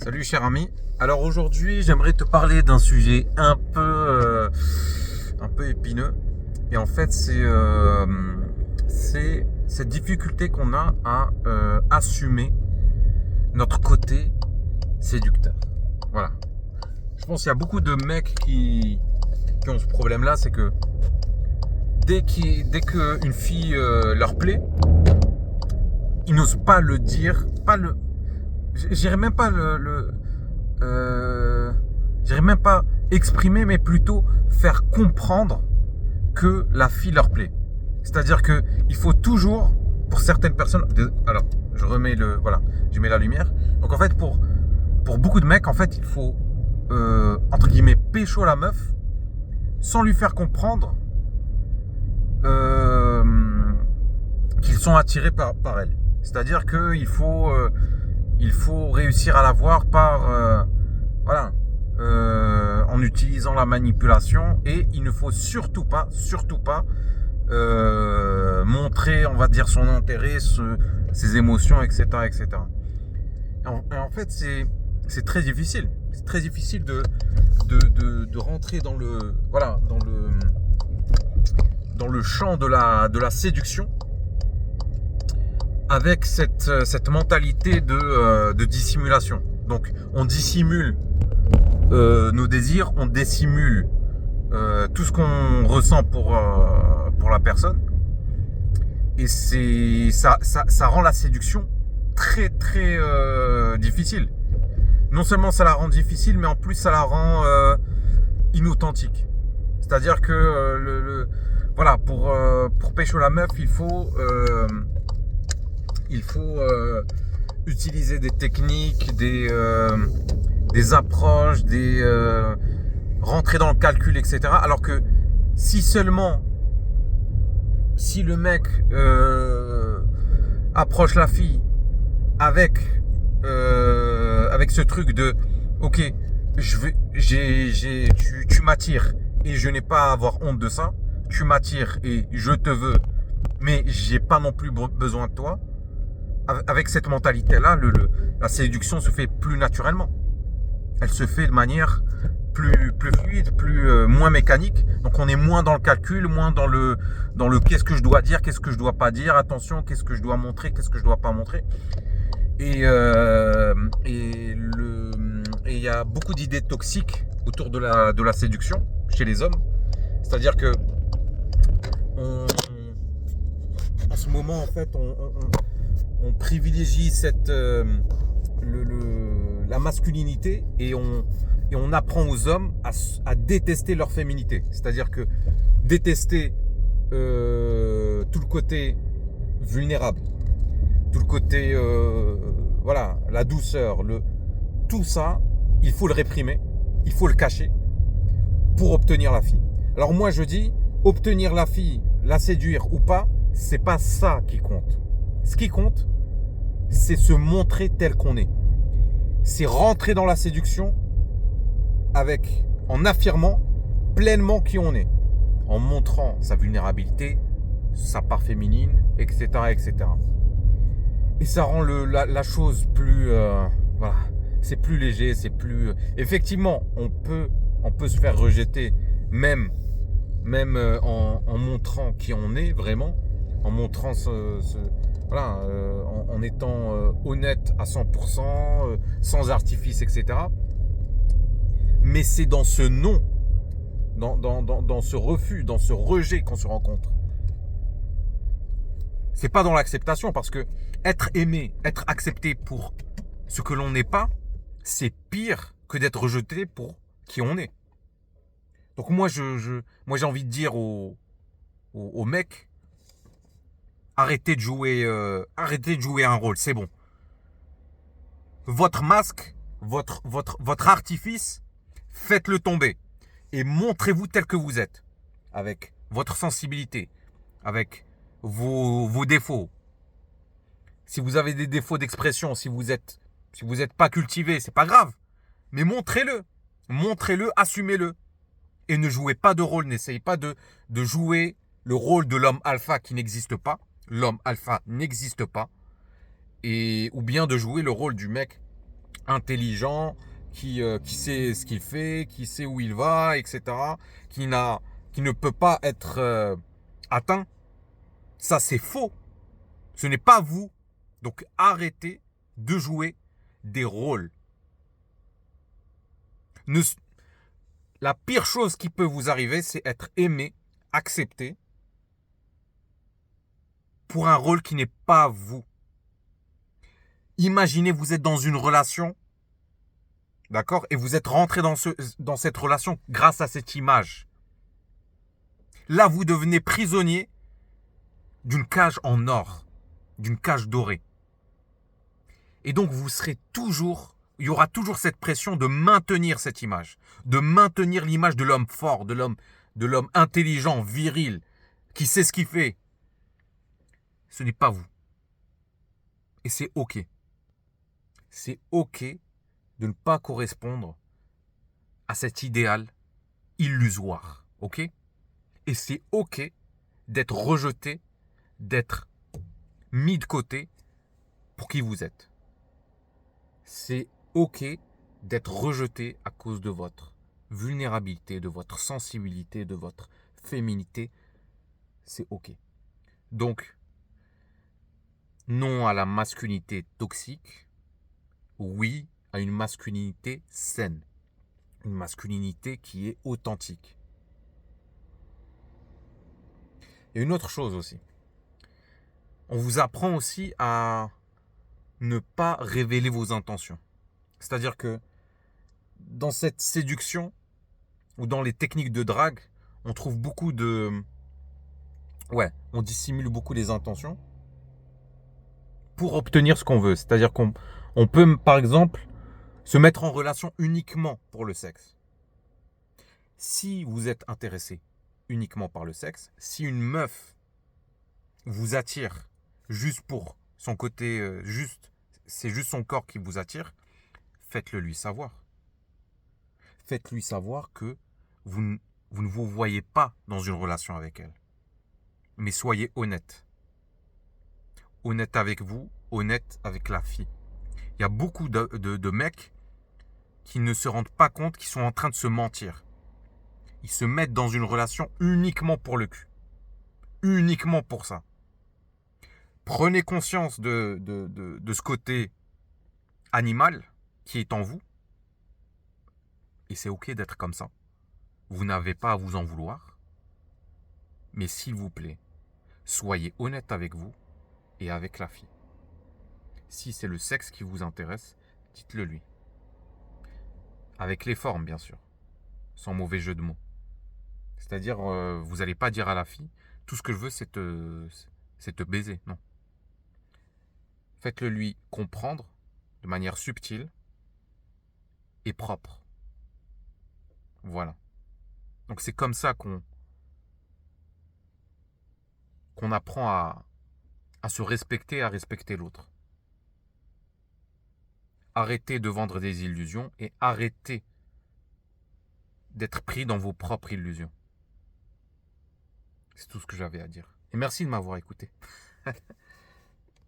Salut cher ami. Alors aujourd'hui, j'aimerais te parler d'un sujet un peu épineux. Et en fait, c'est cette difficulté qu'on a à assumer notre côté séducteur. Voilà. Je pense qu'il y a beaucoup de mecs qui ont ce problème-là, c'est que dès qu'une fille leur plaît, ils n'osent pas le dire, j'irais même pas j'irais même pas exprimer, mais plutôt faire comprendre que la fille leur plaît. C'est-à-dire que il faut toujours, pour certaines personnes, alors je mets la lumière. Donc en fait, pour beaucoup de mecs, en fait, il faut entre guillemets pécho la meuf sans lui faire comprendre euh, qu'ils sont attirés par elle. C'est-à-dire il faut réussir à la voir en utilisant la manipulation, et il ne faut surtout pas montrer, on va dire, son intérêt, ses émotions, etc., etc. En fait, c'est très difficile. C'est très difficile de rentrer dans le champ de la séduction avec cette mentalité de dissimulation. Donc, on dissimule nos désirs, on dissimule tout ce qu'on ressent pour la personne. Et ça rend la séduction très très difficile. Non seulement ça la rend difficile, mais en plus ça la rend inauthentique. C'est-à-dire que voilà, pour pécho la meuf, il faut utiliser des techniques, des approches, rentrer dans le calcul, etc. Alors que si le mec approche la fille avec ce truc de ok, tu m'attires et je n'ai pas à avoir honte de ça, tu m'attires et je te veux, mais j'ai pas non plus besoin de toi. Avec cette mentalité-là, la séduction se fait plus naturellement. Elle se fait de manière plus fluide, moins mécanique. Donc on est moins dans le calcul, moins dans le qu'est-ce que je dois dire, qu'est-ce que je dois pas dire, attention, qu'est-ce que je dois montrer, qu'est-ce que je dois pas montrer. Et il y a beaucoup d'idées toxiques autour de la séduction chez les hommes. C'est-à-dire que en ce moment, en fait, on privilégie la masculinité, et on apprend aux hommes à détester leur féminité. C'est-à-dire que détester tout le côté vulnérable, tout le côté la douceur, tout ça, il faut le réprimer, il faut le cacher pour obtenir la fille. Alors moi je dis, obtenir la fille, la séduire ou pas, c'est pas ça qui compte. Ce qui compte, c'est se montrer tel qu'on est. C'est rentrer dans la séduction en affirmant pleinement qui on est, en montrant sa vulnérabilité, sa part féminine, etc., etc. Et ça rend la chose plus, c'est plus léger, c'est plus. Effectivement, on peut se faire rejeter, même en montrant qui on est vraiment, en montrant en étant honnête à 100%, sans artifice, etc. Mais c'est dans ce non, dans ce refus, dans ce rejet qu'on se rencontre. C'est pas dans l'acceptation, parce que être aimé, être accepté pour ce que l'on n'est pas, c'est pire que d'être rejeté pour qui on est. Donc moi j'ai envie de dire aux mecs, arrêtez de jouer un rôle, c'est bon. Votre masque, votre artifice, faites-le tomber et montrez-vous tel que vous êtes, avec votre sensibilité, avec vos défauts. Si vous avez des défauts d'expression, si vous êtes pas cultivé, c'est pas grave, mais montrez-le, assumez-le, et ne jouez pas de rôle. N'essayez pas de jouer le rôle de l'homme alpha qui n'existe pas. L'homme alpha n'existe pas. Ou bien de jouer le rôle du mec intelligent, qui sait ce qu'il fait, qui sait où il va, etc., qui ne peut pas être atteint. Ça, c'est faux. Ce n'est pas vous. Donc arrêtez de jouer des rôles. Ne- la pire chose qui peut vous arriver, c'est être aimé, accepté pour un rôle qui n'est pas vous. Imaginez, vous êtes dans une relation, d'accord, et vous êtes rentré dans cette relation grâce à cette image. Là, vous devenez prisonnier d'une cage en or, d'une cage dorée. Et donc, vous serez toujours, il y aura toujours cette pression de maintenir cette image, de maintenir l'image de l'homme fort, de l'homme intelligent, viril, qui sait ce qu'il fait. Ce n'est pas vous. Et c'est OK. C'est OK de ne pas correspondre à cet idéal illusoire. OK? Et c'est OK d'être rejeté, d'être mis de côté pour qui vous êtes. C'est OK d'être rejeté à cause de votre vulnérabilité, de votre sensibilité, de votre féminité. C'est OK. Donc, non à la masculinité toxique, oui à une masculinité saine, une masculinité qui est authentique. Et une autre chose aussi, on vous apprend aussi à ne pas révéler vos intentions. C'est-à-dire que dans cette séduction ou dans les techniques de drague, on trouve beaucoup de... Ouais, on dissimule beaucoup les intentions pour obtenir ce qu'on veut. C'est-à-dire qu'on peut, par exemple, se mettre en relation uniquement pour le sexe. Si vous êtes intéressé uniquement par le sexe, si une meuf vous attire juste pour son côté, c'est juste son corps qui vous attire, faites-le lui savoir. Faites-lui savoir que vous ne vous voyez pas dans une relation avec elle. Mais soyez honnête. Honnête avec vous, honnête avec la fille. Il y a beaucoup de mecs qui ne se rendent pas compte qu'ils sont en train de se mentir. Ils se mettent dans une relation uniquement pour le cul. Uniquement pour ça. Prenez conscience de ce côté animal qui est en vous. Et c'est OK d'être comme ça. Vous n'avez pas à vous en vouloir. Mais s'il vous plaît, soyez honnête avec vous et avec la fille. Si c'est le sexe qui vous intéresse, dites-le lui. Avec les formes, bien sûr. Sans mauvais jeu de mots. C'est-à-dire, vous n'allez pas dire à la fille, tout ce que je veux, c'est te baiser. Non. Faites-le lui comprendre de manière subtile et propre. Voilà. Donc c'est comme ça qu'on apprend à se respecter, à respecter l'autre. Arrêtez de vendre des illusions et arrêtez d'être pris dans vos propres illusions. C'est tout ce que j'avais à dire. Et merci de m'avoir écouté.